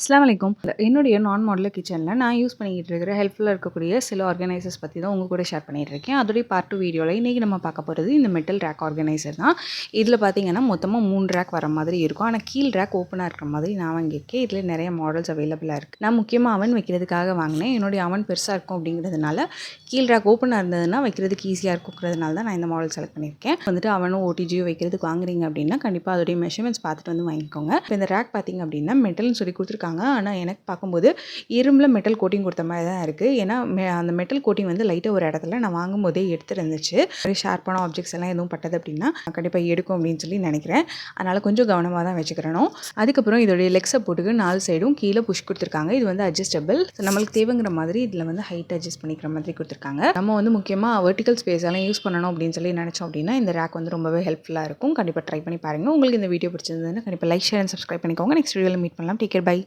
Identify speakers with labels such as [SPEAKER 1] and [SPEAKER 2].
[SPEAKER 1] அஸ்ஸலாமு அலைக்கும். என்னுடைய நான் மாடுலர் கிச்சன்ல நான் யூஸ் பண்ணிக்கிட்டு இருக்கிற ஹெல்ப்ஃபுல்லா இருக்கக்கூடிய சில ஆர்கனைசர்ஸ் பத்தி தான் உங்க கூட ஷேர் பண்ணிட்டு இருக்கேன். அதோடைய பார்ட் 2 வீடியோல இன்னைக்கு நம்ம பார்க்க போறது இந்த மெட்டல் ரேக் ஆர்கனைசர் தான். இதுல பார்த்தீங்கன்னா மொத்தமா 3 ரேக் வர மாதிரி இருக்கும். ஆனா கீழ் ரேக் ஓப்பனா இருக்கிற மாதிரி நான் வாங்கியிருக்கேன். இதுல நிறைய மாடல்ஸ் அவைலபிளா இருக்கு. நான் முக்கியமா அவன் வைக்கிறதுக்காக வாங்கினேன். என்னுடைய அவன் பெருசா இருக்கும் அப்படிங்கிறதுனால கீழ் ரேக் ஓப்பனா இருந்ததுன்னா வைக்கிறதுக்கு ஈஸியா இருக்குங்கிறதுனால தான் நான் இந்த மாடல் செலக்ட் பண்ணியிருக்கேன். வந்துட்டு அவனும் ஓடிஜியும் வைக்கிறதுக்கு வாங்குறீங்க அப்படின்னா கண்டிப்பா அதோடைய மெஷர்மெண்ட்ஸ் பார்த்துட்டு வந்து வாங்கிக்கோங்க. இப்போ இந்த ரேக் பார்த்தீங்க அப்படின்னா மெட்டல்னு சொல்லி கொடுத்துருக்காங்க. ஆனா எனக்கு பார்க்கும்போது இரும்புல மெட்டல் கோட்டிங் கொடுத்த மாதிரி தான் இருக்குது. ஏன்னா அந்த மெட்டல் கோட்டிங் வந்து லைட்டாக ஒரு இடத்துல நான் வாங்கும்போதே எடுத்துருந்துச்சு. ஷார்ப்பான ஆப்ஜெக்ட்ஸ் எல்லாம் எதுவும் பட்டது அப்படின்னா கண்டிப்பாக எடுக்கும் அப்படின்னு சொல்லி நினைக்கிறேன். அதனால் கொஞ்சம் கவனமாக தான் வச்சுக்கிறணும். அதுக்கப்புறம் இதோடைய லெக் சப்போர்ட்டுக்கு 4 சைடும் கீழே புஷ் கொடுத்துருக்காங்க. இது வந்து அட்ஜஸ்டபிள். நம்மளுக்கு தேவைங்கிற மாதிரி இதில் வந்து ஹைட் அட்ஜஸ்ட் பண்ணிக்கிற மாதிரி கொடுத்துருக்காங்க. நம்ம வந்து முக்கியமாக வெர்டிகல் ஸ்பேஸ் எல்லாம் யூஸ் பண்ணணும் அப்படின்னு சொல்லி நினச்சோம் அப்படின்னா இந்த ரேக் வந்து ரொம்பவே ஹெல்ப்ஃபுல்லாக இருக்கும். கண்டிப்பாக ட்ரை பண்ணி பாருங்கள். உங்களுக்கு இந்த வீடியோ பிடிச்சிருந்ததுன்னா கண்டிப்பாக லைக், ஷேர் அண்ட் சப்ஸ்கிரைப் பண்ணிக்கோங்க. நெக்ஸ்ட் வீடியோவில் மீட் பண்ணலாம். Take care, by.